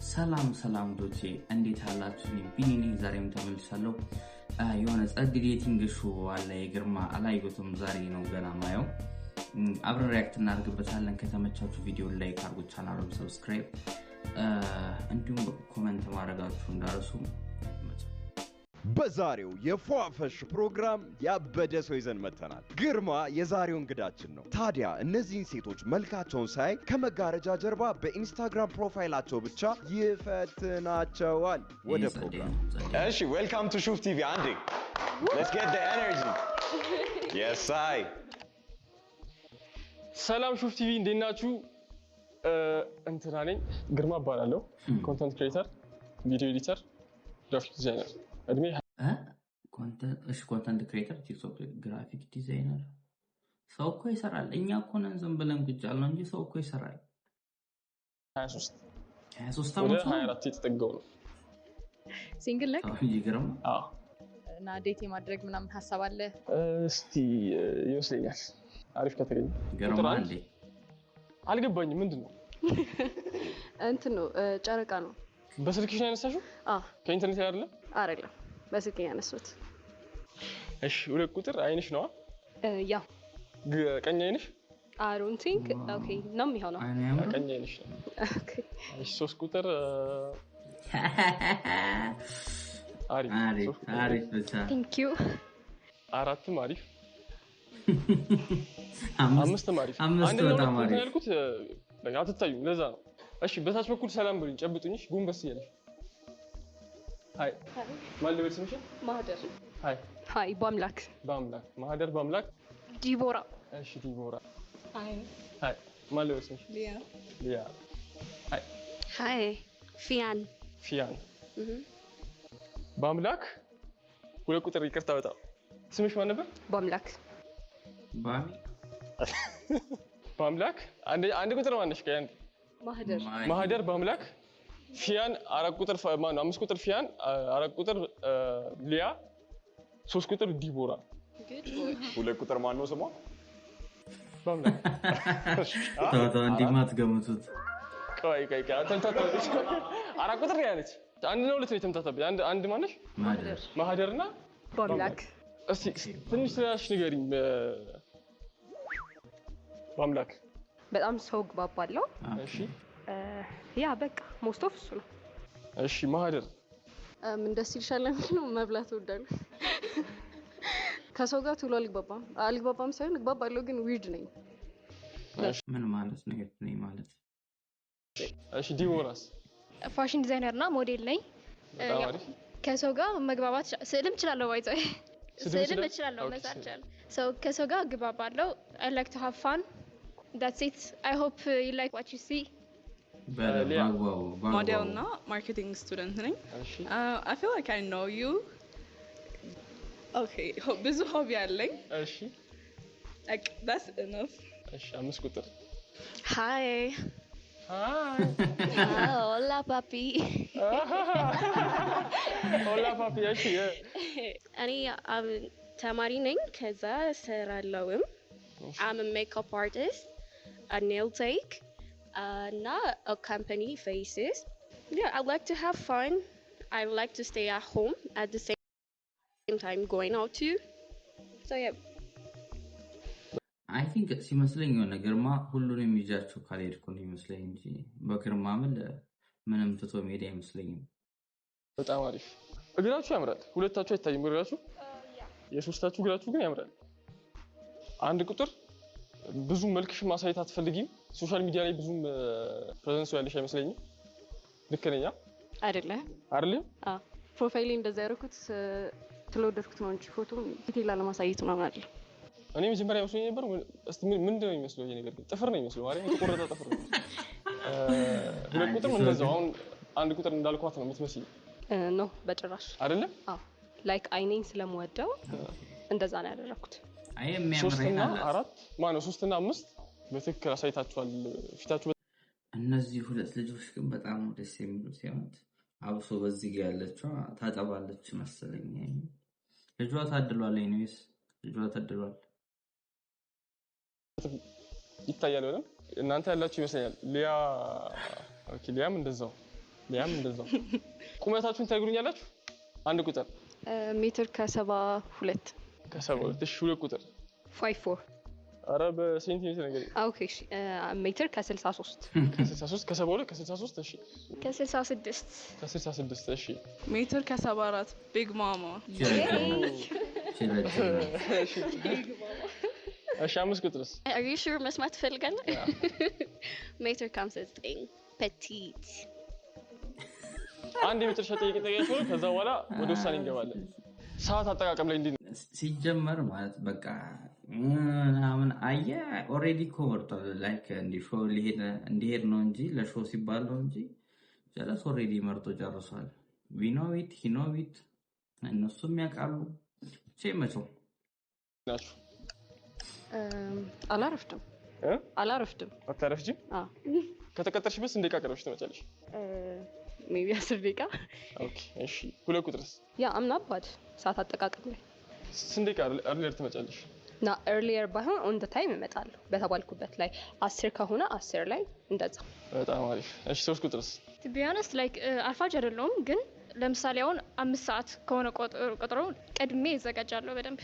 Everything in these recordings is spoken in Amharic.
ሰላም ዶቼ እንዴት አላችሁ? ቢኒኒ ዛሬም ተመልሻለሁ። የሆነ ጸድ ዴቲንግ ሾው አለ የግርማ አላየሁትም ዛሬ ነው ገና ማየው። አብረን ሪአክት እናደርግበታለን። ከተመቻችሁ ቪዲዮ ላይክ አድርጉ፣ ቻናሉን ሰብስክራይብ እንዲሁም ኮሜንት ማድረጋችሁ እንዳረሱ። በዛሬው የፏፈሽ ፕሮግራም ያበደ ሰው ይዘን መተናል። ግርማ የዛሬው እንግዳችን ነው። ታዲያ እነዚህን ሴቶች መልካቸውን ሳይ ከመጋረጃ ጀርባ በኢንስታግራም ፕሮፋይላቸው ብቻ ይፈትናቸዋል። ወደ ፕሮግራም እሺ፣ ዌልካም ቱ ሹፍ ቲቪ አንዴ let's get the energy yes I ሰላም ሹፍ ቲቪ እንዴት ናችሁ? እንትና ነኝ ግርማ እባላለሁ። ኮንተንት ክሬተር፣ ቪዲዮ ኤዲተር፣ ግራፊክ ዲዛይነር። እድሜ ኮንተንት ክሬተር፣ ቲክቶክ ግራፊክ ዲዛይነር። ሰው እኮ ይሰራል። እኛ እኮ ነን ዝም ብለን ቁጭ ያልነው እንጂ ሰው እኮ ይሰራል። 23 ወደ ዓመት 24 የተጠጋው ነው። ሲንግል ነህ? ይገርም። አዎ። እና ዴት የማድረግ ምናምን ሐሳብ አለ? እስቲ ይመስለኛል አሪፍ ከተገኘ ገርማ እንዴ አልገባኝም። ምንድን ነው እንትን ነው ጨረቃ ነው። በስልክሽ ነው ያነሳሽው? አዎ። ከኢንተርኔት ላይ አይደለም? አይደለም፣ በስልክ ያነሱት። እሺ፣ ሁለት ቁጥር አይንሽ ነው? ያው ቀኝ አይንሽ? I don't think okay ነው የሚሆነው። ቀኝ አይንሽ ነው። ኦኬ። እሺ፣ 3 ቁጥር አሪፍ ብቻ። Thank you። 4ም አሪፍ፣ 5ም አሪፍ። አምስት በጣም አሪፍ ያልኩት አትታዩም፣ ለዛ ነው። እሺ፣ በታች በኩል ሰላም ብሉኝ፣ ጨብጡኝሽ፣ ጎንበስ እያለሽ። ሃይ ማን ልበል ስምሽ? ማህደር። ሃይ በአምላክ ማህደር በአምላክ። ዲቦራ። እሺ ዲቦራ። ሃይ ማን ልበል ስምሽ? ሊያ። ሃይ ፊያን። በአምላክ ሁለት ቁጥር ይቅርታ፣ በጣም ስምሽ ማን ነበር? በአምላክ በአምላክ አንድ ቁጥር ማነሽ? ማህደር በአምላክ ፊያን 4 ቁጥር ማን ነው? 5 ቁጥር ፊያን 4 ቁጥር ሊያ 3 ቁጥር ዲቦራ። ሁለት ቁጥር ማን ነው ስሟ? በአምላክ ታው እንዲማት ገምቱት። ቆይ አተንታታለች። 4 ቁጥር ያለች አንድ ነው ሁለት ነው የተምታታብኝ። አንድ ማነሽ? ማህደርና በአምላክ። እስቲ ትንሽ ስለሽ ንገሪኝ። በአምላክ በጣም ሰው ግባባለው። እሺ ያ በቃ ሞስት ኦፍ እሱ ነው። እሺ ማህደር ምን ደስ ይልሻል? ነው መብላት እወዳለሁ። ከሰው ጋር ቶሎ አልግባባም ሳይሆን እግባባለሁ፣ ግን ዊርድ ነኝ። ምን ማለት ነው ነኝ ማለት? እሺ ዲቦራስ? ፋሽን ዲዛይነር እና ሞዴል ነኝ። ከሰው ጋር መግባባት ስዕልም እችላለሁ። ስዕልም እችላለሁ፣ መሳል እችላለሁ። ከሰው ጋር እግባባለሁ። I like to have fun. That's it. I hope you like what you see. Model na marketing student ነኝ. I feel like I know you. Okay, ብዙ ሆቢ አለኝ. እሺ like that's enough. እሺ 5 ቁጥር Hi. Hola papi. Hola papi. እሺ እኔ ተማሪ ነኝ። ከዛ እሰራለሁም። I'm a makeup artist, a nail tech, not a company faces. Yeah, I like to have fun. I like to stay at home at the same time going out too. So yeah. I think ሲመስለኝ የሆነ ግርማ ሁሉንም ይዛችሁ ካልሄድኩ ነው ይመስለኝ እንጂ በግርማ ምንም ትቶ ሜዳ አይመስለኝም። በጣም አሪፍ። እግራችሁ ያምራል። ሁለታችሁ አይታይም እግራችሁ? የሶስታችሁ እግራችሁ ግን ያምራል። አንድ ቁጥር ብዙ መልክሽ ማሳየት አትፈልጊም። ሶሻል ሚዲያ ላይ ብዙም ፕሬዘንስ ያለሽ አይመስለኝም። ልክ ነኝ? አይደለ? አዎ። ፕሮፋይሌ እንደዛ ያደረኩት ስለወደድኩት ነው እንጂ ፎቶ ዲቴል ለማሳየት ምናምን አይደል። እኔ መጀመሪያ መስሎኝ ነበር። እስቲ ምንድን ነው የሚመስለው? ይሄ ነገር ግን ጥፍር ነው የሚመስለው ማለት የተቆረጠ ጥፍር ነው። ሁለት ቁጥር እንደዛው አሁን አንድ ቁጥር እንዳልኳት ነው የምትመስለው። ኖ በጭራሽ አይደለም። አዎ ላይክ አይኔን ስለምወደው እንደዛ ነው ያደረኩት። አይ የሚያምር 3 እና 4 ማነው 3 እና 5 በትክክል አሳይታችኋል ፊታችሁ። እነዚህ ሁለት ልጆች ግን በጣም ደስ የሚሉት ሲያዩት፣ አብሶ በዚህ ጋር ያለችው ታጠባለች መሰለኝ። ልጇ ታድሏል። እኔስ ልጇ ታድሏል ይታያል። እናንተ ያላችሁ ይመስለኛል። ሊያም እንደዛው ሊያም እንደዛው ቁመታችሁን ትነግሩኛላችሁ አንድ ቁጥር ሜትር ከ72 ከ72 እሺ ሁለት ቁጥር 54 ኧረ በሴንቲሜትር ነገር ኦኬ እሺ ሜትር ከ63 ከ63 ከ72 ከ63 እሺ ከ66 ከ66 እሺ ሜትር ከ74 ቢግ ማማ እሺ አምስት ቁጥርስ Are you sure መስማት ትፈልጋለህ? ሜትር ከ59 ፔቲት አንድ የመጨረሻ ጥያቄ ጠይቃችሁ ከዛ በኋላ ወደ ውሳኔ እንገባለን ሰዓት አጠቃቀም ላይ እንዴት ሲጀመር ማለት በቃ ምናምን አየ ኦሬዲ ኮቨርቷል ላይክ እንዲሾው ሊሄድ ነው እንጂ ለሾው ሲባል ነው እንጂ ጀለስ ኦሬዲ መርጦ ጨርሷል ዊኖዊት ሂኖዊት እነሱም ያውቃሉ ቼመቸው ናችሁ አላረፍድም አታረፍጂ ከተቀጠርሽበት እንደ ቀረብሽ ትመጫለሽ ሜቢ 10 ደቂቃ ኦኬ እሺ ሁለት ቁጥርስ ያ አምናባድ ሰዓት አጠቃቀም ላይ ስንት ደቂቃ earlier ትመጫለሽ ና earlier ባይሆን on the time እመጣለሁ በተባልኩበት ላይ 10 ከሆነ 10 ላይ እንደዛ በጣም አሪፍ እሺ ሶስት ቁጥርስ to be honest like አርፋጅ አይደለም ግን ለምሳሌ አሁን 5 ሰዓት ከሆነ ቀጥሮ ቀድሜ እዘጋጃለሁ በደንብ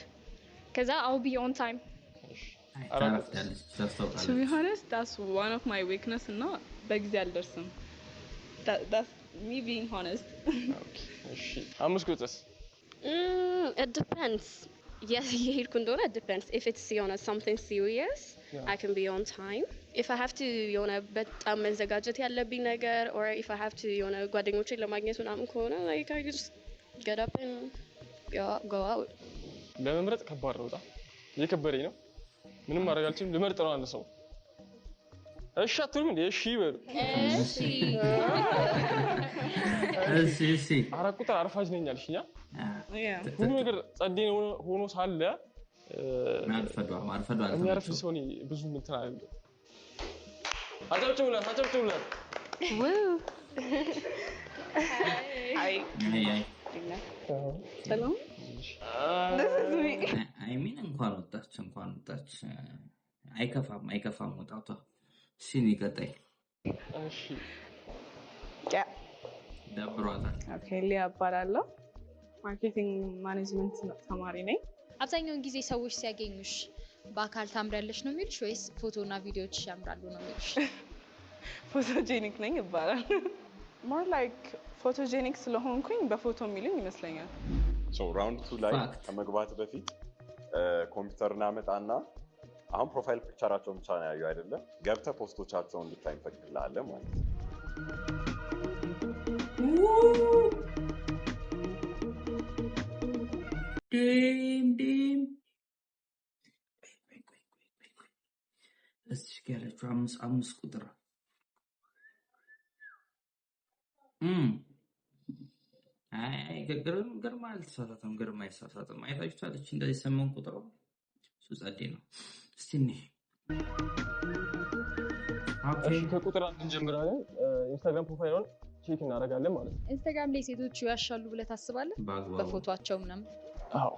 ከዛ I'll be on time to be honest that's one of my weakness እና በጊዜ አልደርስም that's me being honest okay እሺ አምስት ቁጥርስ it depends yes የሄድኩ እንደሆነ it depends if it's something serious I can be on time if I have to በጣም መዘጋጀት ያለብኝ ነገር or if I have to ጓደኞቼን ለማግኘት ምናምን ከሆነ like I just get up and go out ለመምረጥ ከባድ ነው በጣም የከበደኝ ነው ምንም ማድረግ አልችልም ልመርጥ ነው አንድ ሰው እሺ አትሉም እንዴ እሺ በሉ እሺ አራት ቁጥር አርፋጅ ነኝ አልሽኛ ሁሉ ነገር ጸዴ ሆኖ ሳለ ማርፈዷ የሚያርፍ ሰው ነው ብዙ እንትን አይደለም አጨብጭቡላት Hi. ሰላም አይ ሚን እንኳን ወጣች አይከፋም ወጣቷ ሲኒ ቀጣይ እሺ ደብሯታል ኦኬ ሊያ እባላለሁ ማርኬቲንግ ማኔጅመንት ተማሪ ነኝ አብዛኛውን ጊዜ ሰዎች ሲያገኙሽ በአካል ታምራለሽ ነው የሚሉሽ ወይስ ፎቶና ቪዲዮዎች ያምራሉ ነው የሚሉሽ? ፎቶጄኒክ ነኝ ይባላል more like ፎቶጄኒክ ስለሆንኩኝ በፎቶ የሚሉኝ ይመስለኛል ሶ ራውንድ 2 ላይ ከመግባት በፊት ኮምፒውተር እናመጣና አሁን ፕሮፋይል ፒክቸራቸውን ብቻ ነው ያዩ አይደለ ገብተ ፖስቶቻቸውን እንድታይ እንፈቅድልሃለን ማለት ነው ዲም እዚህ ጋር ያለችው አምስት ቁጥር አይ ግርማ አልተሳሳተም ግርማ አይሳሳትም አይታችኋለች እንደዚህ ሰሞን ቁጥሩ ሱጻዴ ነው እስቲ ነኝ ኦኬ ከቁጥር አንድ እንጀምራለን ኢንስታግራም ፕሮፋይሉን ቼክ እናደርጋለን ማለት ነው ኢንስታግራም ላይ ሴቶች ያሻሉ ብለህ ታስባለህ በፎቶአቸው ምናምን አዎ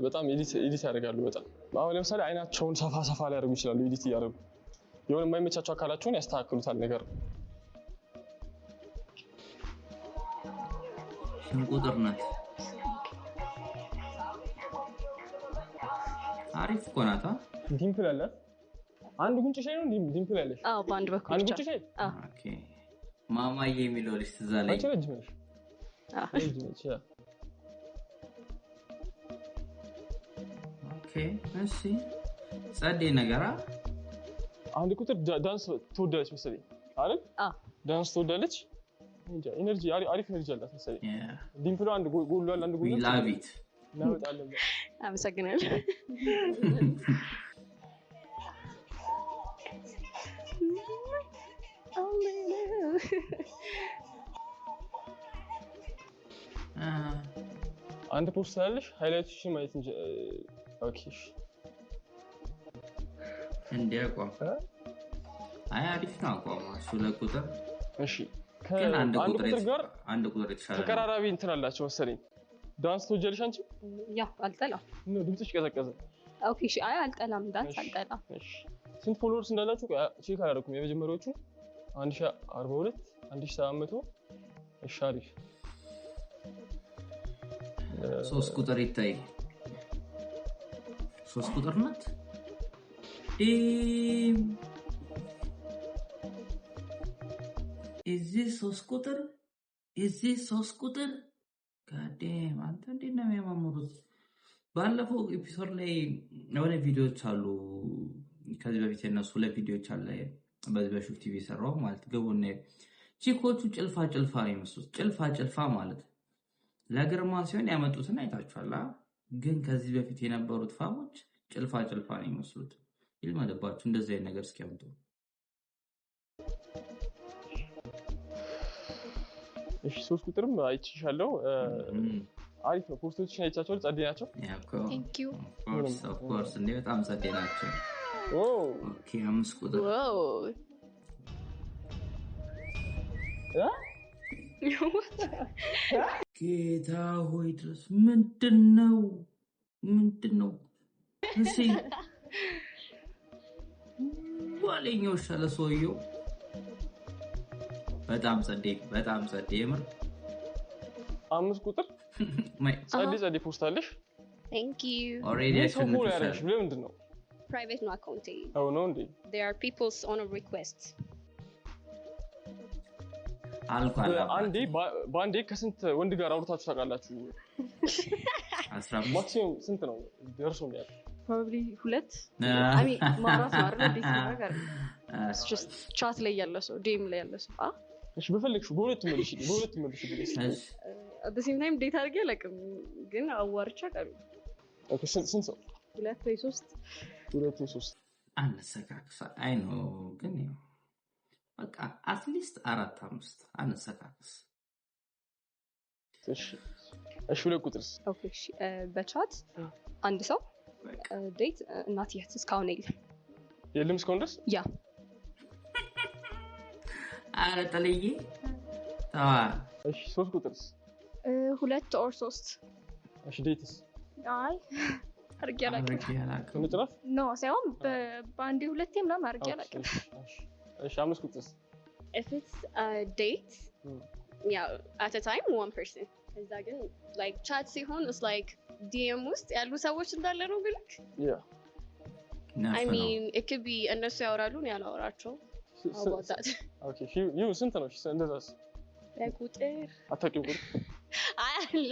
በጣም ኤዲት ያደርጋሉ በጣም አሁን ለምሳሌ አይናቸውን ሰፋ ላይ ያደርጉ ይችላሉ ኤዲት ያደርጉ የሆነ የማይመቻቸው አካላቸውን ያስተካክሉታል ነገር ቁጥር ናት አሪፍ ቆናታ ዲምፕል አለ አንድ ጉንጭሽ ላይ ነው ዲምፕል ያለሽ አዎ በአንድ በኩል አንድ ጉንጭሽ ኦኬ ማማዬ የሚለው ልጅ ትዝ አለኝ አንቺ ረጅም ነሽ ረጅም ነሽ ኦኬ እሺ ጸዴ ነገራ አንድ ቁጥር ዳንስ ትወዳለች መሰለኝ አይደል ዳንስ ትወዳለች እንጃ ኢነርጂ አሪፍ ኢነርጂ አላት መሰለኝ ዲምፕሉ አንድ ጎል አለ አንድ ጎል ላቪት እናወጣለን አመሰግናለሁ አንድ ፖስት አለሽ ሃይላይትሽን ማየት እንጂ ኦኬ እንዲያቋም አይ አሪፍ ነው አቋማሽ ለቁጥር እሺ አንድ ቁጥር የተሻለ ተቀራራቢ እንትን አላቸው መሰለኝ ዳንስ ትወጃለሽ አንቺ ያ አልጠላም ነው ድምጽሽ ቀዘቀዘ ኦኬ እሺ አይ አልጠላም ዳንስ አልጠላም እሺ ስንት ፎሎወርስ እንዳላችሁ ቼክ አላደረኩም የመጀመሪያዎቹ 1042 1700 እሺ አሪፍ 3 ቁጥር ይታይ 3 ቁጥር ናት እዚህ 3 ቁጥር እዚህ 3 ቁጥር ጋዴም አንተ እንዴት ነው የሚያማምሩት ባለፈው ኤፒሶድ ላይ የሆነ ቪዲዮዎች አሉ ከዚህ በፊት የነሱ ለቪዲዮዎች አለ በዚህ በሹፍ ቲቪ ሰራው ማለት ገቡና ቺኮቹ ጭልፋ ነው የሚመስሉት ጭልፋ ማለት ለግርማ ሲሆን ያመጡትን አይታችኋል ግን ከዚህ በፊት የነበሩት ፋሞች ጭልፋ ነው የሚመስሉት ይልማደባችሁ እንደዚህ አይነት ነገር እስኪያምጡ እሺ 3 ቁጥርም አይቻለሁ አሪፍ ነው ፖስቶችን አይቻቸው ጸዴ ናቸው Thank you of course እንዴ በጣም ጸዴ ናቸው ኦኬ 5 ቁጥር Whoa. ጌታ ሆይ ድረስ ምንድነው እሺ ዋለኛው ሻለ ሰውየው በጣም ጸዴ የምር 5 ቁጥር ጸዴ ፖስት አለሽ Thank you. ኦሬዲ አሽን ለምንድን ነው Private no account. Oh no እንዴ They are people's own requests. አልኳላ አንዴ ባንዴ ከስንት ወንድ ጋር አውርታችሁ ታውቃላችሁ 15 ማክሲመም ስንት ነው ደርሶ ነው probably 2 I mean ማውራት ነው አይደል ዲስ ነገር it's just chat ላይ ያለ ሰው ዲም ላይ ያለ ሰው እሺ በፈልግሽው በሁለት መልሽ እሺ at the same time date አድርጌ አላውቅም ግን አዋርቻ ቀሩ ኦኬ ስንት ሰው 2 ወይ 3 አንሰካክሳ አይ ነው ግን ያው በቃ አትሊስት 4-5 አንሰካክስ እሺ 2 ቁጥርስ ኦኬ እሺ በቻት አንድ ሰው ዴት እናት የት እስካሁን የለም እስካሁን ድረስ ያ አረ ተለየ ታዋ እሺ 3 ቁጥርስ 2 or 3 እሺ ዴትስ አይ አርጌ አላውቅም ምንጥራፍ ኖ ሳይሆን በአንዴ ሁለቴ ምናምን አርጌ አላውቅም እሺ 5 ቁጥርስ If it's a date, yeah, at a time, one person. Is that good? Like chat ሲሆን it's like DM ውስጥ ያሉ ሰዎች እንዳለ ነው ብልክ yeah I mean it could be እነሱ ያወራሉ ነው ያላወራቸው how about that okay you ስንት ነው እንደዛስ ቁጥር አታውቂው ቁጥር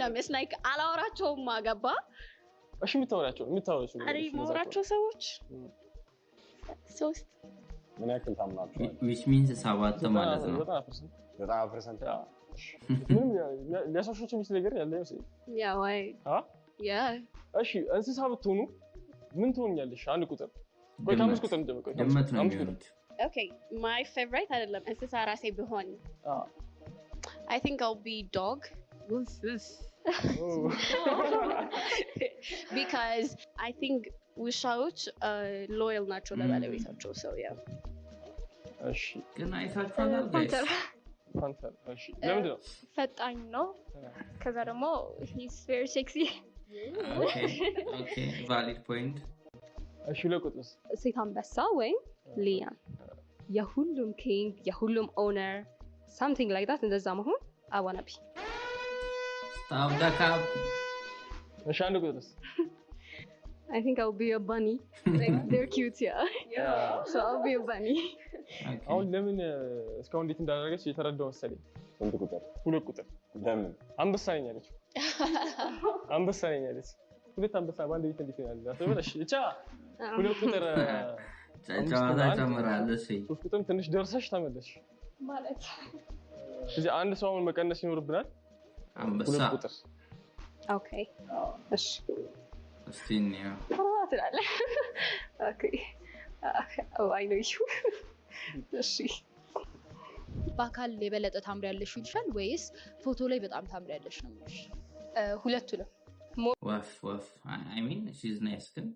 ለምስ like አላወራቸውም አገባ እሺ የምታወራቸው አሪ ማወራቸው ሰዎች 3 ምን ያክል ታምናችሁ which means 7 ማለት ነው 90% ምንም ሊያሳሾች የሚል ነገር ያለ ይመስል yeah why yeah እሺ እንስሳ ብትሆኑ ምን ትሆኛለሽ አንድ ቁጥር ወይ 5 ቁጥር እንደምቆይ 5 ቁጥር okay my favorite አይደለም እንስሳ ራሴ ቢሆን I think I'll be dog because I think ውሻዎች ሎያል ናቸው ለባለቤታቸው ሰው ያ እሺ ግን አይታችኋል ጋይስ ፓንተር እሺ ለምን ነው ፈጣኝ ነው ከዛ ደግሞ he's very sexy okay valid point እሺ ለቁጥስ ሴት አንበሳ ወይም ሊያን የሁሉም ኪንግ የሁሉም ኦነር something like that እንደዛ መሆን I wanna be stop the cap እሺ አንድ ቁጥርስ I think I'll be a bunny. Like they're cute, yeah. So I'll be a bunny. አሁን ለምን እስካሁን እንዴት እንዳደረገች የተረዳው መሰለኝ ስንት ቁጥር 2 ቁጥር ለምን አንበሳ ነኝ አለች ሁለት አንበሳ ባንድ ቤት እንዴት ያለ አትበለሽ እቻ 2 ቁጥር ጫጫታ ጨምራለሽ 3 ቁጥር ትንሽ ደርሰሽ ተመለሽ ማለት እዚህ አንድ ሰው አሁን መቀነስ ይኖርብናል አንበሳ 2 ቁጥር Okay. እሺ እስቲኒያ ትላለ Okay. Oh, I know you. እሺ በአካል የበለጠ ታምሪያለሽ ይልሻል ወይስ ፎቶ ላይ በጣም ታምሪያለሽ ነው የሚልሽ? ሁለቱንም ወፍ I mean she's nice ግን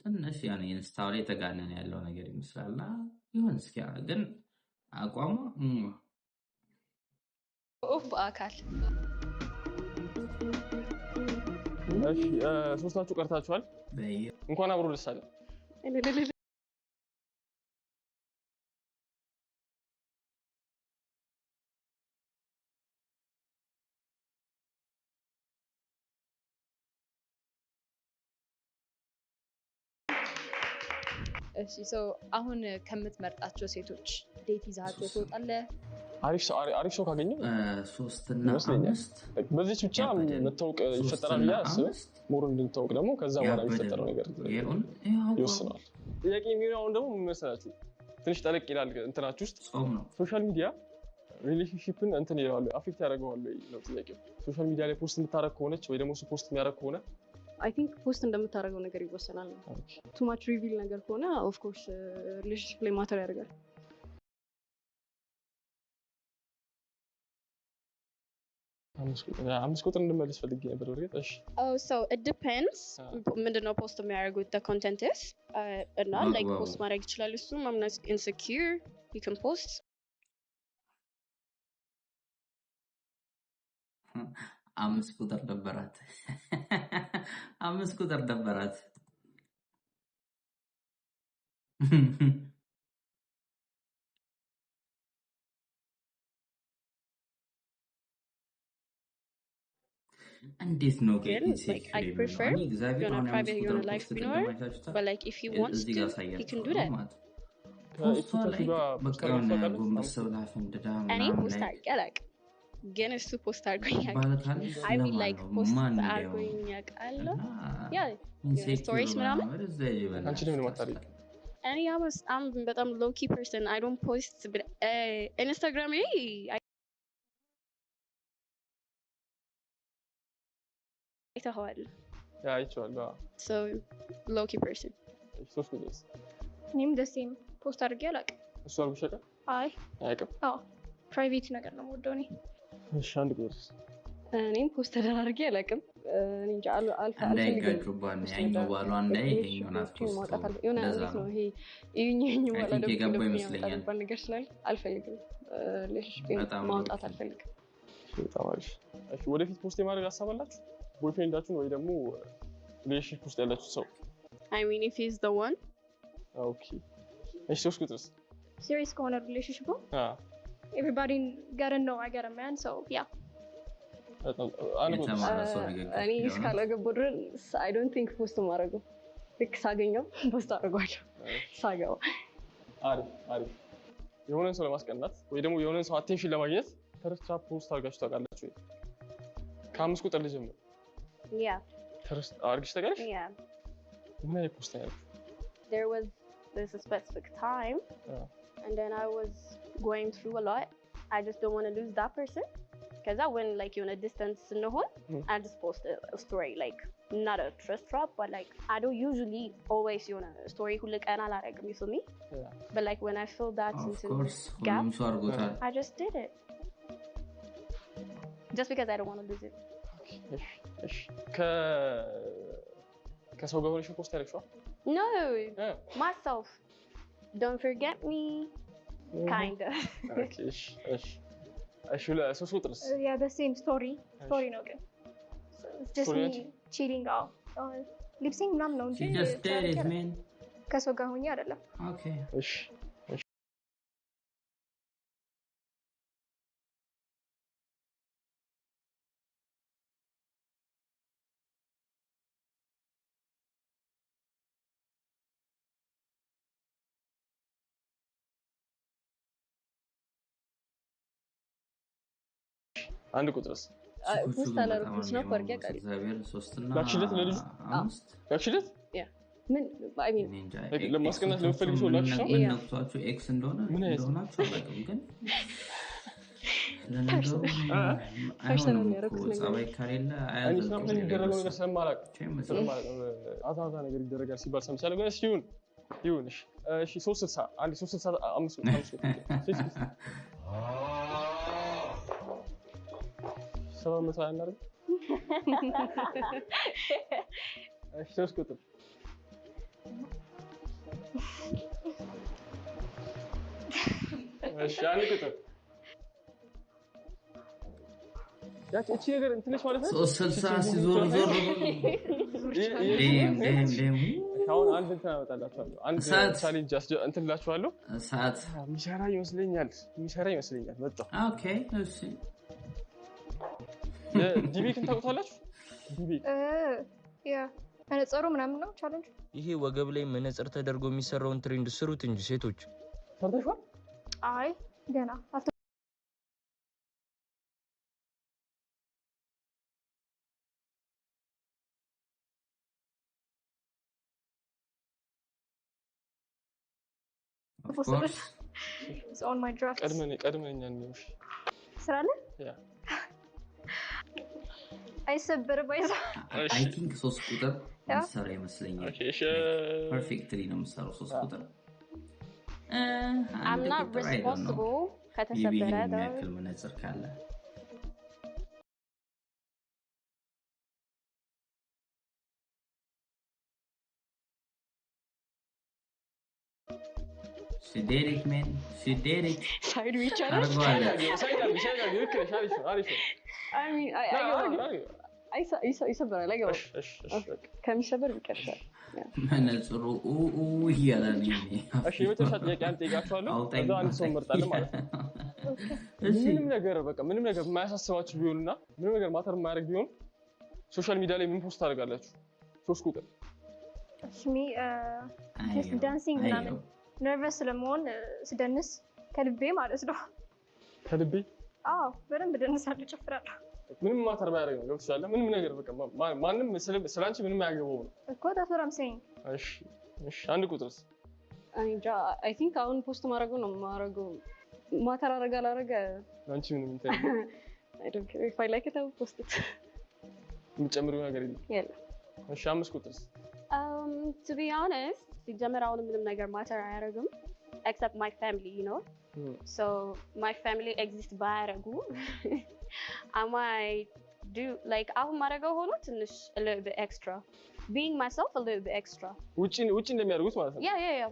ትንሽ ያኔ ኢንስታው ላይ ተጋነነ ያለው ነገር ይመስላልና ይሁን እስኪ ግን አቋሙ በአካል እሺ ሶስታችሁ ቀርታችኋል እንኳን አብሮ ደስ አለ እሺ ሶ አሁን ከምትመርጣቸው ሴቶች ዴት ይዛቸው ትወጣለህ? አሪፍ ሰው ካገኘው 3 እና 5 በዚህ ብቻ መታወቅ ይፈጠራል ብዬ አስብ። ሞር እንድንታወቅ ደግሞ ከዛ በኋላ የሚፈጠረው ነገር ይወስናል። ጥያቄ የሚሆነው አሁን ደግሞ ምን መሰላችሁ? ትንሽ ጠለቅ ይላል እንትናችሁ ውስጥ ሶሻል ሚዲያ ሪሌሽንሺፕን እንትን ይላል አፌክት ያደርገዋል ወይ ነው ጥያቄው። ሶሻል ሚዲያ ላይ ፖስት የምታረግ ከሆነች ወይ ደግሞ እሱ ፖስት የሚያደርግ ከሆነ አይ ቲንክ ፖስት እንደምታደርገው ነገር ይወሰናል። ቱ ማች ሪቪል ነገር ከሆነ ኦፍ ኮርስ ሪሌሽንሺፕ ላይ ማተር ያደርጋል። አምስት ቁጥር እንድመልስ ፈልጌ ነበር ወርጌ። እሺ so it depends ምንድነው ፖስት የሚያደርጉት the content is እና like ፖስት ማድረግ ይችላል እሱ I'm not insecure you can post 5 ቁጥር ደበራት 5 ቁጥር ደበራት እንዴት ነው ግን I prefer your private your life ቢኖር but like if you want to you can do that እኔ ፖስት አድርጌ ግን እሱ ፖስት አድርጎኝ ያውቃል። I mean like ፖስት አድርጎኝ ያውቃል። ያ ስቶሪስ ምናምን አንቺ ደግሞ ማታሪ እኔ I'm በጣም low key person I don't post but Instagram አይተኸዋል? ያ አይቼዋለሁ። so low key person ሶስት ቁጥርስ? እኔም ደሴም ፖስት አድርጌ አላውቅም። እሱ አልኩሽ አይደል? አይ አያውቅም። አዎ ፕራይቬት ነገር ነው የምወደው እኔ። እሺ አንድ ቁጥርስ? እኔም ፖስት ተደራርጌ አላውቅም። እንጃ እንዳይጋጩባን ያኛው ባሏ እንዳይገኙና ነው ይሄ ይሁኝ ወላ ደግሞ ይመስለኛል ነገር ስላል አልፈልግም። ሪሌሽንሺፕ ማውጣት አልፈልግም። በጣም አሪፍ። እሺ ወደፊት ፖስት የማድረግ ሀሳብ አላችሁ? ቦይፍሬንዳችሁን ወይ ደግሞ ሪሌሽንሺፕ ውስጥ ያላችሁ ሰው? I mean if he's the one. Okay. እሺ ሶስት ቁጥርስ? serious ከሆነ ሪሌሽንሺፑ everybody gotta know I got a man so yeah እኔ እስካላገባሁ ድረስ I don't think ፖስት ማድረገው ልክ ሳገኘው ፖስት አድርጓለሁ ሳገባ። አሪፍ የሆነን ሰው ለማስቀናት ወይ ደግሞ የሆነን ሰው አቴንሽን ለማግኘት ፈርስት ትራፕ ፖስት አድርጋችሁ ታውቃላችሁ ወይ? ከአምስት ቁጥር ልጀምር። yeah ፈርስት አድርግሽ ታውቃለሽ? yeah ምን አይነት ፖስት ነው? there was this specific time and then I was going through a lot. I just don't want to lose that person because I when like you're in a distance sinhon I just post a story like not a trust trap but like I don't usually always you know story who look and I like me for me but like when I feel that gap I just did it just because I don't want to lose it. እሺ ከሰው ጋር ሆነሽ ፖስት ያደርግሽው? No myself don't forget me kind of okay እሺ ለሶስት ቁጥርስ? yeah the same story ነው ግን it's just me cheating out ሊፕሲንግ ምናምን ነው እንጂ just did it man ከሰው ጋር ሆኜ አይደለም። okay እሺ አንድ ቁጥርስ? ፖስት አላደረኩት ነው ፈርቄ ቃል እግዚአብሔር 3 እና ላክሽለት ለልጁ 5 ላክሽለት? ያ ምን አይ ሚን ለማስቀናት ለምፈልግ ሰው ላክሽ ነው? ምን ነክቷችሁ ኤክስ እንደሆናችሁ አላውቅም ግን ለነገሩ ፐርሰናል ያደረኩት ነገር ጸባይ ካሌለ አይደለም ምን ይደረገው ነገር ስለማላውቅ አዛዛ ነገር ይደረጋል ሲባል ሰምቻለሁ ግን እሺ ይሁን እሺ 360 አንድ 365 ሰባ መስራት እናደርግ። እሺ ሶስት ቁጥር እሺ አንድ ቁጥር ያቺ እቺ ነገር እንትንሽ ማለት ነው 360 ሲዞር ደም አሁን አንድ እንትን አመጣላችኋለሁ አንድ ቻሌንጅ እንትንላችኋለሁ ሰዓት የሚሰራ ይመስለኛል መጣ። ኦኬ እሺ ዲቤክን ታውቁታላችሁ? ዲቤክ ያ መነጽሩ ምናምን ነው ቻሌንጅ። ይሄ ወገብ ላይ መነጽር ተደርጎ የሚሰራውን ትሬንድ ስሩት እንጂ ሴቶች። ሰርተሽዋል? አይ ገና Of course. It's on my draft. ቀድመኛ ነው። ስራለ? Yeah. አይሰበርም አይዛ I think 3 ቁጥር ሰራ ይመስለኛል። ፐርፌክትሊ ነው የምሰራው 3 ቁጥር። I'm not responsible ከተሰበረ የሚያክል መነጽር ካለ She did it, man. She did it. Side each other. I mean, ይሰበራል አይገባም። ከሚሰበር ይቀርሻል። መነጽሩ እያለ ነው። እሺ የመጨረሻ ጥያቄ አንተ ጠይቃችኋለሁ። እዛ አንድ ሰው መርጣለሁ ማለት ነው። ምንም ነገር በቃ ምንም ነገር የማያሳስባችሁ ቢሆንና ምንም ነገር ማተር የማያደርግ ቢሆን ሶሻል ሚዲያ ላይ ምን ፖስት ታደርጋላችሁ? 3 ቁጥር እሺ just dancing ምናምን ነርቨስ ለመሆን ስደንስ ከልቤ ማለት ነው። ከልቤ? አዎ በደንብ ደንሳለሁ፣ ጨፍራለሁ። ምንም ማተር ባያደርግ ነው ገብቶሻል። ምንም ነገር በቃ ማንም ስላንቺ ምንም አያገባው ነው እኮ that's what I'm saying። እሺ አንድ ቁጥርስ? እንጃ I think አሁን ፖስት ማድረጉ ነው ማድረጉ ማተር አደረገ አላደረገ አንቺ ምንም እንትን I don't care if I like it I will post it። የምትጨምሪው ነገር የለም። እሺ 5 ቁጥርስ? To be honest ሲጀመር አሁን ምንም ነገር ማተር አያደርግም except my family, you know. So my family exists ባያደርጉ I might do like አሁን ማድረገው ሆኖ ትንሽ a little bit extra being myself a little bit extra ውጪ እንደሚያደርጉት ማለት ነው። yeah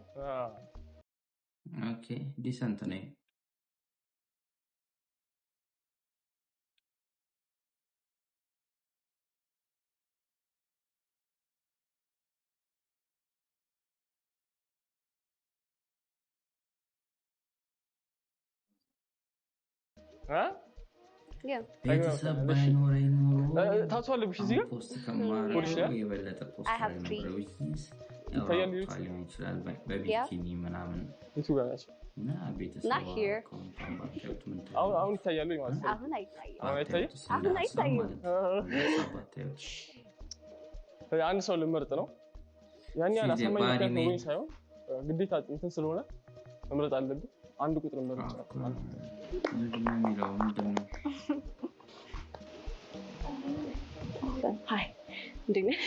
okay decent ነው። ቤተሰብ ባይኖረኝ ኖሮ ታውቃለሽ እዚህ ጋር ፖስት ከማድረግ የበለጠ ፖስት አደረገው ይችላል በቢኪኒ ምናምን የቱ ጋር ናቸው? እና ቤተሰብ አሁን ይታያሉ ማለት ነው። አሁን አይታይም። አሁን አይታይም። አንድ ሰው ልመርጥ ነው። ያን ያህል አሳማኝ ምክንያት ኖሮኝ ሳይሆን ግዴታ እንትን ስለሆነ መምረጥ አለብኝ። አንድ ቁጥር መርጫ ምንድነው የሚለው ምንድነው? ሃይ እንዴት ነህ?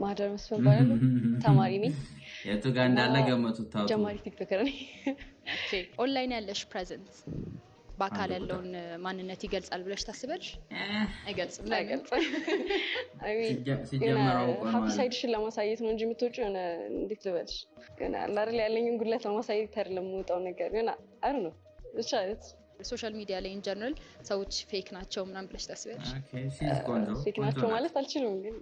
ማደር መስፈባለ ተማሪ ነኝ። የቱ ጋር እንዳለ ገመቱት ታውቁ። ጀማሪ ቲክቶከር ነኝ። ኦንላይን ያለሽ ፕሬዘንስ በአካል ያለውን ማንነት ይገልጻል ብለሽ ታስበልሽ? አይገልጽም። አይ ሲጀመረው ሃፒ ሳይድሽን ለማሳየት ነው እንጂ የምትወጪው የሆነ እንዴት ልበልሽ ገና አላርል ያለኝን ጉድለት ለማሳየት አይደለም የምወጣው ነገር ገና አይ ዶንት ኖ ብቻ ሶሻል ሚዲያ ላይ ኢን ጀነራል ሰዎች ፌክ ናቸው ምናምን ብለሽ ታስበልሽ? ፌክ ናቸው ማለት አልችልም ግን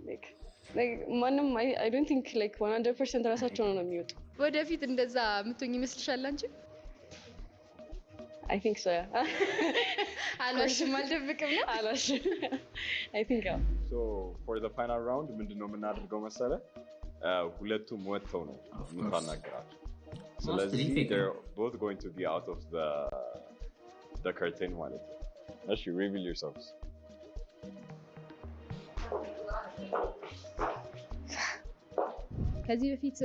ማንም አይ ዶንት ቲንክ ላይክ 100% ራሳቸው ነው የሚወጡ። ወደፊት እንደዛ ምትሆኝ ይመስልሻል አንቺ? I think so yeah. አልዋሽም አልደብቅም ነው አልዋሽም I think so for the final round ምንድነው የምናደርገው መሰለ ሁለቱም ወጥተው ነው የምታናገራቸው። ስለዚህ they're both going to be out of the curtain ማለት ነው። እሺ reveal yourselves. ከዚህ በፊት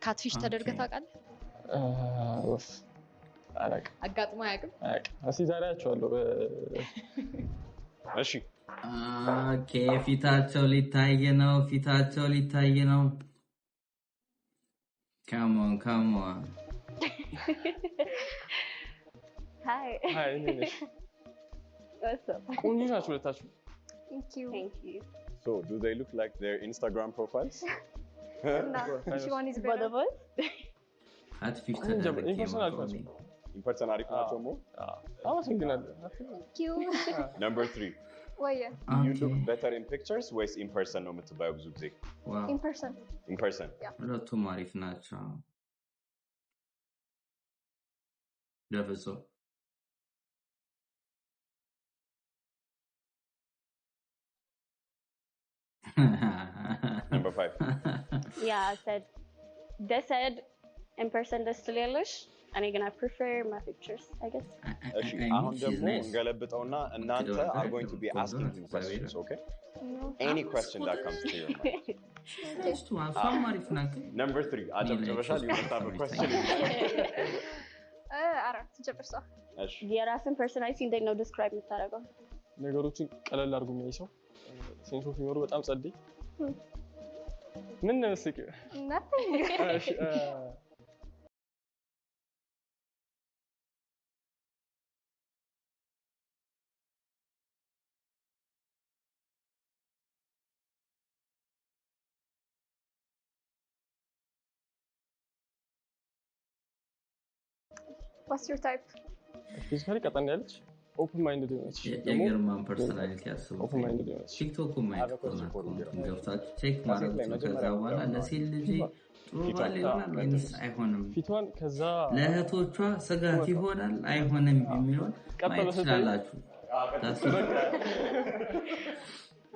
ካትፊሽ ተደርገህ ታውቃለህ? አላውቅም። አጋጥሞ አያውቅም? እስኪ ዛሬ አያቸዋለሁ። እሺ ኦኬ ፊታቸው ሊታይ ነው። Come on. Hi. Hi, Nish. What's up? ቆንጆ ናችሁ ሁለታችሁ። Thank you. So, do they look like their Instagram profiles? No, which one is Both better? of us? ካትፊሽ ተደረገ In person አሪፍ ናቸው ሞ? አመሰግናለሁ። Thank you. Number 3. ወየ You look better in pictures ወይስ in person ነው የምትባየው ብዙ ጊዜ? in person. In person. ሁለቱም አሪፍ ናቸው። ለብዙ Number 5. Yeah, I said, they said in person ደስ ትላለሽ and I'm gonna prefer my pictures, I guess. እሺ አሁን ደግሞ እንገለብጠውና እናንተ are going to be asking him questions, okay? Any question that comes to your mind. Number 3, አጨብጭበሻል you must have a question. አራት ጀበርሳ እሺ የራስን ፐርሰናሊቲ እንዴት ነው ዲስክራይብ የምታደርገው? ነገሮችን ቀለል አድርጎ የሚያይ ሰው ሴንስ ኦፍ ሂውመሩ በጣም ጸዴ ምን ነው እስኪ nothing እሺ what's your type ፊዚካሊ ቀጠን ያለች ኦፕን ማይንድድ ነች የገርማን ፐርሰናሊቲ ያስቡ ኦፕን ማይንድድ ነች ቲክቶክ ማየት ገብታችሁ ቼክ ማድረግ ከዛ በኋላ ለሴት ልጅ ጥሩ ባል ይሆናል ወይስ አይሆንም ፊቷን ከዛ ለእህቶቿ ስጋት ይሆናል አይሆንም የሚለውን ማየት ትችላላችሁ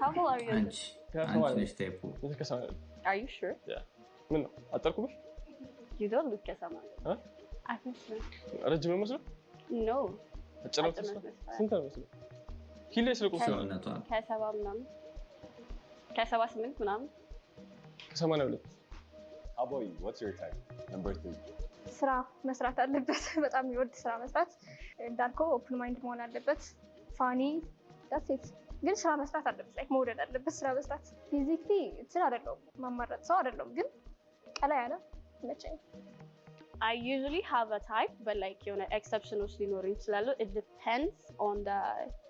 How old are you? አንቺ ነሽ ታይፑ Are you sure? Yeah. ምን ነው አጠርኩብሽ? You don't look ከሰማን I think so. ረጅም መስሎ? No. አጭር ስንት ነው መስሎ? ኪሎ ስለቆሰ ከሰባ ምናምን ከሰባ ስምንት ምናምን ከ82 Aboy, what's your type? Number 3. ስራ መስራት አለበት በጣም ይወድ ስራ መስራት እንዳልከው ኦፕን ማይንድ መሆን አለበት ፋኒ that's it ግን ስራ መስራት አለበት like መውደድ አለበት ስራ መስራት ፊዚክሊ እንትን አይደለም ማማረጥ ሰው አይደለም ግን ቀላ ያለ መቼም I usually have a type but like you know exceptions ሊኖሩ ይችላሉ it depends on the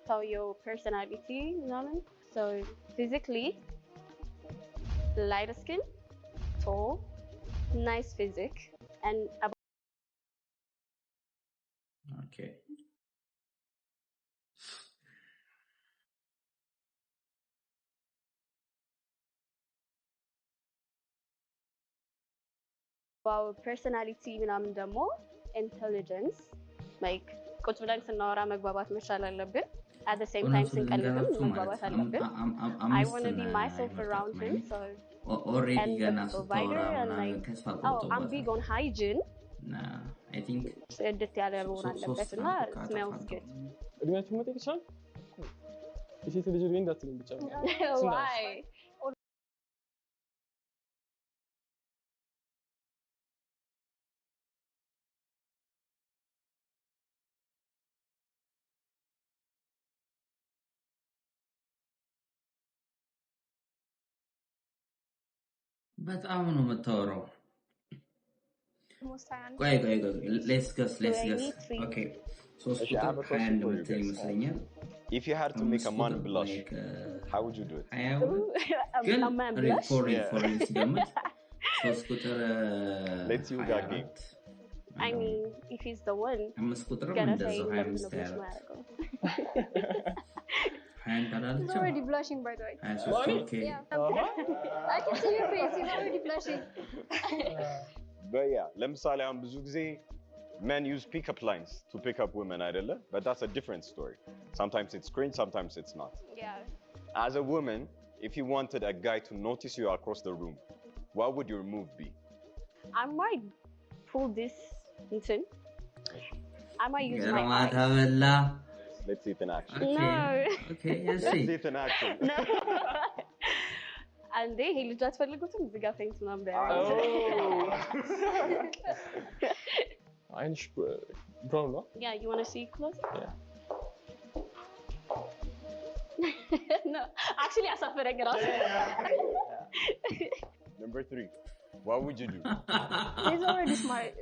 how your personality you know so physically light skin tall nice physique and okay wow personality ምናምን ደግሞ intelligence like ቁጭ ብለን ስናወራ መግባባት መቻል አለብን at the same time ስንቀልብም መግባባት አለብን I want to be myself around him so already gonna provider and like I'm big on hygiene I think ጽድት ያለ መሆን አለበት እና smells good እድሜያችሁ መጠየቅ ይችላል የሴት ልጅ እድሜ እንዳትሉኝ ብቻ why በጣም ነው የምታወራው ቆይ let's go okay ሶስት ቁጥር 21 ምትል ይመስለኛል if you had to make a man blush how would you do it ግን for ሲገምት ሶስት ቁጥር let's you that game I mean if he's the one አምስት ቁጥር እንደዛው 25 And he's already blushing by the way. Okay. Yeah. I can see your face. He's already blushing. But yeah, ለምሳሌ አሁን ብዙ ጊዜ men use pick-up lines to pick up women አይደለ? But that's a different story. Sometimes it's cringe, sometimes it's not. Yeah. As a woman, if you wanted a guy to notice you across the room, what would your move be? I might pull this thing. I might use my eyes. Let's see it in action. No. Okay, yes. Let's see it in action. No. And they he ልጅ አትፈልጉትም እዚህ ጋር ፌንስ ምናምን አይንሽ ብራውን ነው Yeah, you want to see closer? Yeah. No, actually አሳፈረኝ ራሱ Number 3. What would you do? He's already smart.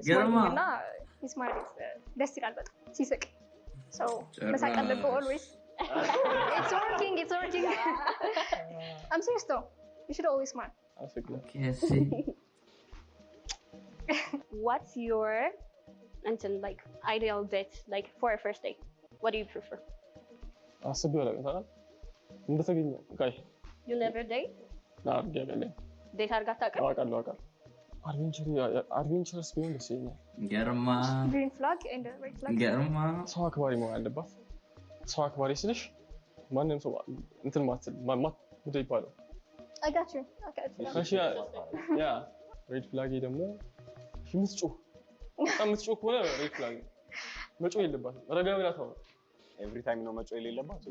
እና he's smart. ደስ ይላል በጣም ሲስቅ So, መሳቅ አለብህ always. It's working. I'm serious though. You should always smile. Yes. What's your until like ideal date like for a first date? What do you prefer? አስቤው አላውቅም ታውቃለህ እንደተገኘ ጋይ You never date? አድርጌያለሁ ዴት አድርጋ ታውቃለህ? አውቃለሁ አድቬንቸርስ ቢሆን ደስ ይለኛል ገርማ green flag and red flag ገርማ ሰው አክባሪ መሆን አለባት ሰው አክባሪ ስልሽ ማንም ሰው እንትን ምንድን ይባላል I got you. Okay. እሺ ያ ሬድ ፍላግ ደግሞ ምትጮህ በጣም ምትጮህ ከሆነ ሬድ ፍላግ መጮህ የለባትም። ረጋ ብላ ታው ኤቭሪ ታይም ነው መጮህ የሌለባት።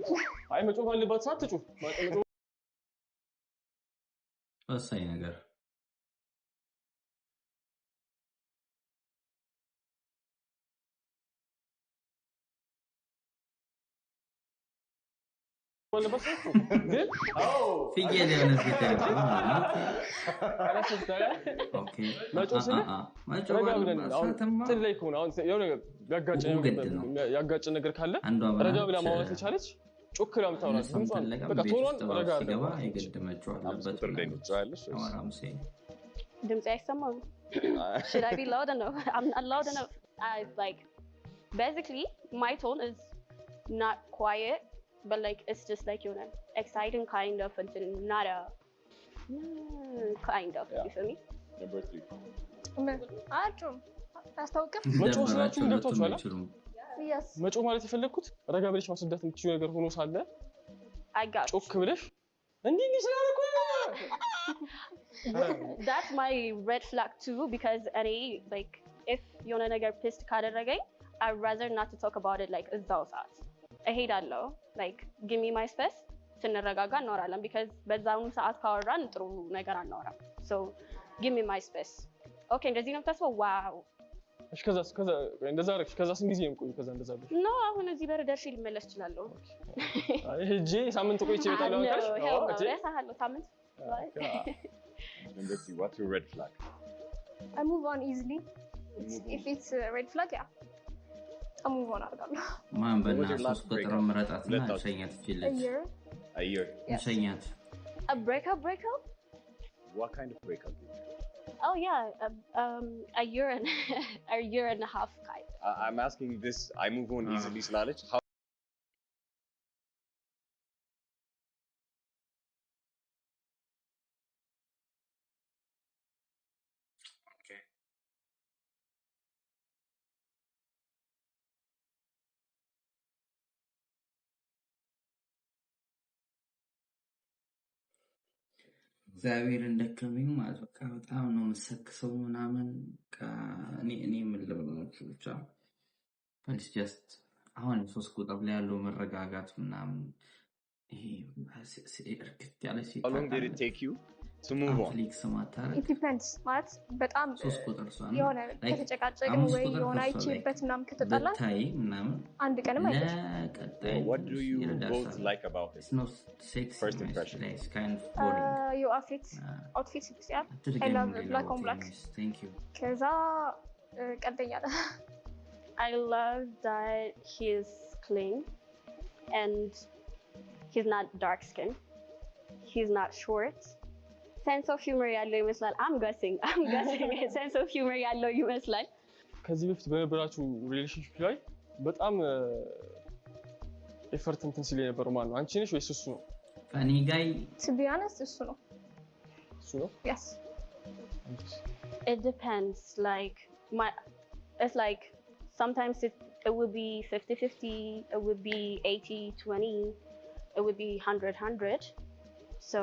አይ መጮህ ባለባት ሰዓት ትጮህ መጮህ ወሳኝ ነገር ባለባት ሰዓት ግን ፍየል የሆነ ፊት ኦኬ መጮህ ስለ ረጋ ብለን አሁን ትለይ ከሆነ አሁን የሆነ ያጋጨ ነገር ካለ ረጋ ብላ ማውራት የቻለች ጮክ ብላ የምታወራት ድምጿን በቃ ቶሎን ረጋ ሲገባ የግድ መጮህ አለበት። ድምጼ አይሰማም? Should I be loud enough? I'm not loud enough. Like basically my tone is not quiet, but like it's just like you know exciting kind of and not a kind of. You feel me? Number 3. አጩም አስተውቀም መጮህ ስላችሁ ገብቷችኋል? yes መጮህ ማለት የፈለኩት ረጋ ብለሽ ማስረዳት የምትችይው ነገር ሆኖ ሳለ I got ጮክ ብለሽ እንዲህ ስላልኩ that's my red flag too because any like if የሆነ ነገር pissed ካደረገኝ I'd rather not to talk about it like እዛው ሰዓት እሄዳለሁ like give me my space ስንረጋጋ እናወራለን because በዛው ሰዓት ካወራን ጥሩ ነገር አናወራም so give me my space okay እንደዚህ ነው ተስፋው ዋው እሺ ከዛ እንደዛ አረክሽ ከዛ ስንት ጊዜ የምቆይ ከዛ እንደዛ ብለሽ ነው አሁን እዚህ በር ደርሼ ልመለስ እችላለሁ አይ ሄጄ ሳምንት ቆይቼ እመጣለሁ አልካሽ አዎ ረሳሃለሁ ሳምንት Number 3, what's your red flag? I move on easily. If it's a red flag, yeah. I move on አደርጋለሁ። ማን በእናትህ ቁጥር መረጣትና ሸኛት ይችላል። A year. ሸኛት A breakup? What kind of breakup? Oh yeah, a year and a half kind. I'm asking this. I move on easily ስላለች how እግዚአብሔር እንደከመኝ ማለት በቃ በጣም ነው መሰክሰው ምናምን እኔ ምን ልበላችሁ ብቻ ፈልስ ጀስት አሁን 3 ቁጥር ላይ ያለው መረጋጋት ምናምን ይሄ እርግጥ ያለ ሲታ How long did it take you to move on? It depends ማለት በጣም 3 ቁጥር ሰው የሆነ ከተጨቃጨቅን ወይ የሆነ አይቼበት ምናምን ከተጣላን ታይ ምናምን አንድ ቀንም አይደለም What do you both like about it? It's not sexy. First impression. It's kind of boring. Your outfit yeah. I love black on black. Thank you. ከዛ ቀልደኛ I love that he's clean and he's not dark skinned. He's not short. Sense of humor ያለው ይመስላል. I'm guessing. Sense of humor ያለው ይመስላል. ከዚህ በፊት በነበራችሁ ሪሌሽንሺፕ ላይ በጣም ኤፈርት እንትን ሲል የነበረው ማን ነው? አንቺ ነሽ ወይስ እሱ ነው? ፈኒ ጋይ to be honest እሱ ነው yes it depends like it's like sometimes it would be 50-50, it would be 80-20, it would be 100-100 so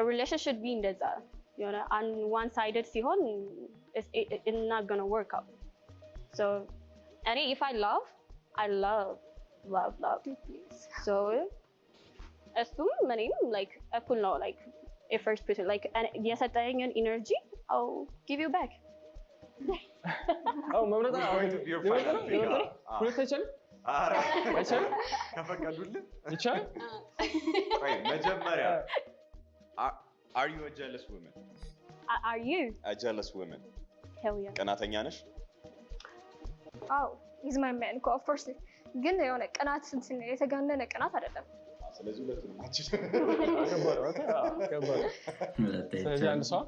a relationship should be እንደዛ የሆነ on one sided ሲሆን it's not going to work out so and if I love so እሱም እኔም like እኩል ነው like a first person like የሰጠኝን energy I'll give you back አው መምረጥ ሁለታችን ከፈቀዱልን ይቻላል ወይ መጀመሪያ are you a jealous woman? Are you a jealous woman? Hell yeah. ቀናተኛ ነሽ? Oh, he's my man. Of course. ግን የሆነ ቀናት እንትን የተጋነነ ቀናት አይደለም። ስለዚህ ሁለቱንም አንቺ ከበረ ስለዚህ አንድ ሰው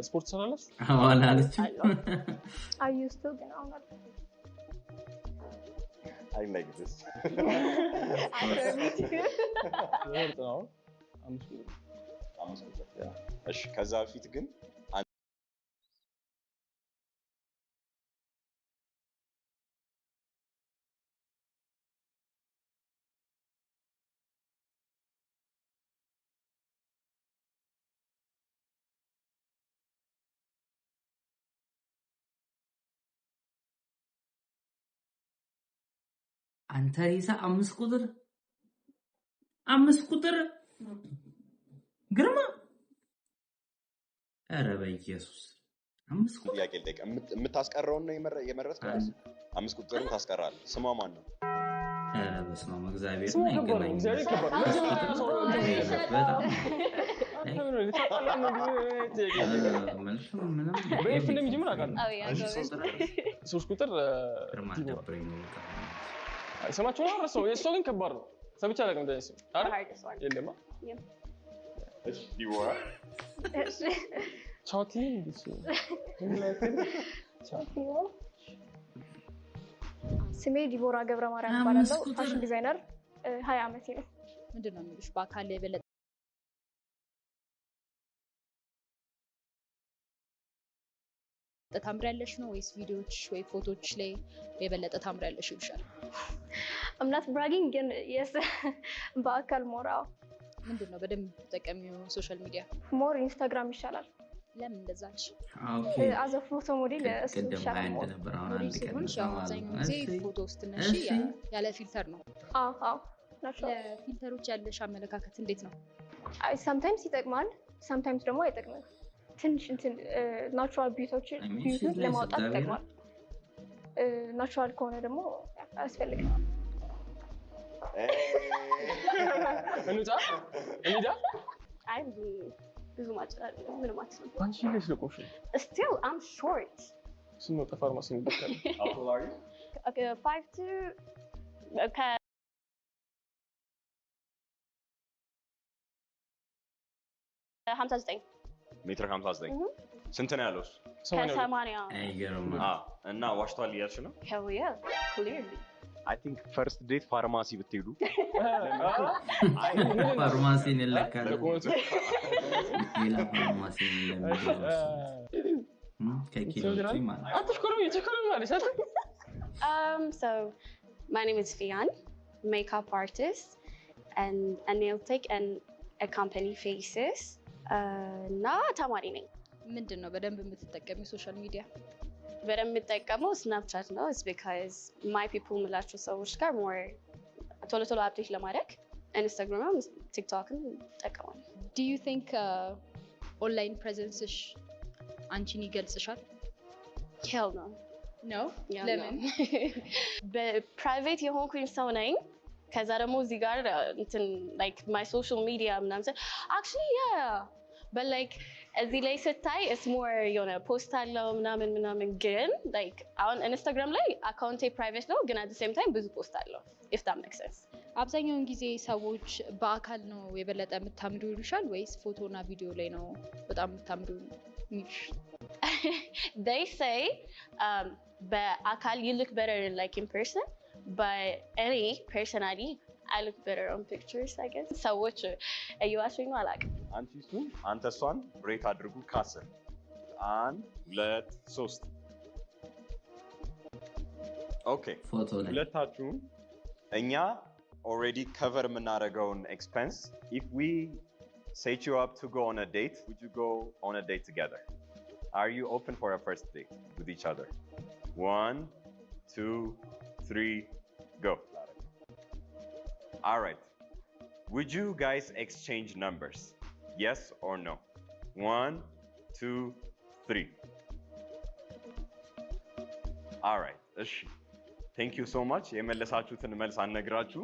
ስፖርት ሰራለች? አዋላ አለች። I used to ግን አሁን I like this. አምስት ቁጥር እሺ ከዛ በፊት ግን አንተ ሪሳ 5 ቁጥር ግርማ ኧረ በኢየሱስ 5 ቁጥር ጥያቄ ልጠይቅ የምታስቀረውን ነው የመረጥከው 5 ቁጥርን ታስቀራለህ ስሟ ማን ነው ኧረ በስመ አብ እግዚአብሔር ስሙ ከበር ነው እግዚአብሔር ከበር ነው መጀመሪያ ሰው በጣም በኤፍ እንደሚጀምር አውቃለሁ 3 ቁጥር ስማቸው ነው ረሳው የእሷ ግን ከባድ ነው ሰምቼ አላውቅም እንደዚህ የለማ እሺ ዲቦራ ቻውቲ ስሜ ዲቦራ ገብረ ማርያም እባላለሁ ፋሽን ዲዛይነር 20 ዓመቴ ነው ምንድነው የሚሉሽ በአካል የበለጠ ታምሪያለሽ ነው ወይስ ቪዲዮዎች ወይ ፎቶዎች ላይ የበለጠ ታምሪያለሽ ይልሻል I'm not bragging ግን yes በአካል ሞራው ምንድነው በደንብ ተጠቀሚው ሶሻል ሚዲያ ሞር ኢንስታግራም ይሻላል ለምን እንደዛች ኦኬ አዘ ፎቶ ሞዴል ይሻላል ነበር አሁን አንድ ቀን ፎቶ ውስጥ ነሽ ያለ ፊልተር ነው አዎ ለፊልተሮች ያለሽ አመለካከት እንዴት ነው sometimes ይጠቅማል sometimes ደግሞ አይጠቅምም ትንሽ እንትን ናቹራል ቢዩቲዎችን ለማውጣት ይጠቅማል ናቹራል ከሆነ ደግሞ አያስፈልግም እንውጣ አይ ብዙ ማጭራል ምን ማለት ነው አንቺ ልጅ ልቆሽ still I'm short ስንወጣ ፋርማሲ እንበካለን How tall are you? Okay 5'2" okay 59 ሜትር 59 ስንት ነው ያለው? ከ80 አይገርም እና ዋሽቷል እያልሽ ነው? hell yeah clearly I think first date ፋርማሲ ብትሄዱ ፋርማሲ እንለካለን ሌላ ፋርማሲ ከኪሎች ማለት አትሽኮሩም ይቸከሩም ማለት so my name is Fian makeup artist and a nail tech and a company faces እና ተማሪ ነኝ ምንድነው በደንብ የምትጠቀሚው ሶሻል ሚዲያ በደንብ የምጠቀመው ስናፕቻት ነው it's because my people ምላቸው ሰዎች ጋር more ቶሎ አፕዴት ለማድረግ ኢንስታግራም ቲክቶክን እጠቀማለሁ do you think online presence አንቺን ይገልጽሻል hell no no ለምን በፕራይቬት የሆንኩኝ ሰው ነኝ ከዛ ደግሞ እዚህ ጋር እንትን like my social media ምናምን actually yeah but like እዚህ ላይ ስታይ it's more የሆነ ፖስት አለው ምናምን ግን like አሁን ኢንስታግራም ላይ አካውንቴ ፕራይቬት ነው ግን at the same time ብዙ ፖስት አለው if that makes sense አብዛኛውን ጊዜ ሰዎች በአካል ነው የበለጠ የምታምሪው ይሉሻል ወይስ ፎቶና ቪዲዮ ላይ ነው በጣም የምታምሪው ይሉሽ they say በአካል you look better like in person but any personally I look better on pictures I guess ሰዎች እየዋሹኝ ነው አላውቅም አንቺ እሱን አንተ እሷን ብሬክ አድርጉ ካስር 1 2 3 ኦኬ ፎቶ ላይ ሁለታችሁም እኛ already cover የምናደርገውን expense if we set you up to go on a date would you go on a date together are you open for a first date with each other 1 2 3 go all right would you guys exchange numbers yes or no 1 2 3 all right እሺ thank you so much የመለሳችሁትን መልስ አነግራችሁ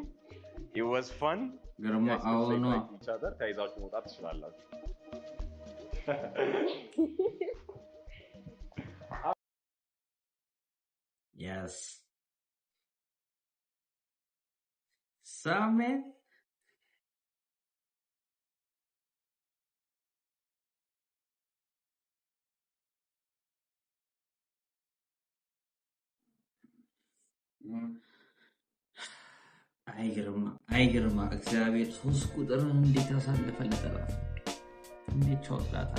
it was fun ግርማ አሁን each other ታይዛችሁ መውጣት ትችላላችሁ yes Samen አይገርማ እግዚአብሔር 3 ቁጥርን እንዴት አሳልፈለት ራሱ እንዴት ቾላታ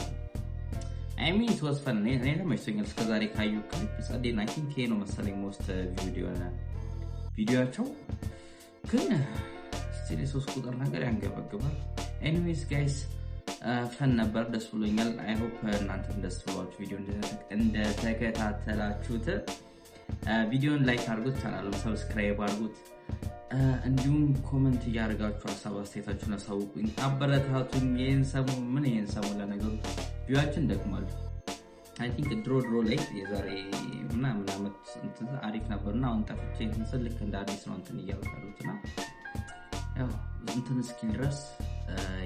I mean it was fun እኔ ለማይሰኛል እስከዛሬ ካዩ ክሊፕ ጸዴና I think ነው መሰለኝ most ቪዲዮአቸው ግን ስለ 3 ቁጥር ነገር ያንገበግባል anyways guys ፈን ነበር ደስ ብሎኛል I hope እናንተም ደስ ብሏችሁ ቪዲዮ እንደተከታተላችሁት ቪዲዮን ላይክ አድርጉት ቻናሉን ሰብስክራይብ አድርጉት እንዲሁም ኮሜንት ያርጋችሁ ሐሳብ አስተያየታችሁን አሳውቁኝ አበረታቱኝ ይሄን ሰሞን ለነገሩ ቪዋችን ደክሟል I think ድሮ ላይ የዛሬ ምናምን አመት እንትን አሪፍ ነበርና አሁን ጠፍቼ እንስልክ እንደ አዲስ ነው እንትን እያወጣሉትና ያው እንትን እስኪል ድረስ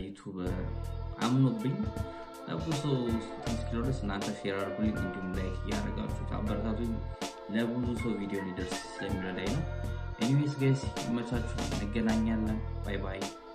ዩቲዩብ አምኖብኝ ለብዙ ተስክሮስ እናንተ ሼር አድርጉልኝ እንዲሁም ላይክ ያረጋችሁ አበረታቱኝ ለብዙ ሰው ቪዲዮ ሊደርስ ስለሚረዳኝ ነው Anyways guys, much enገናኛለን bye bye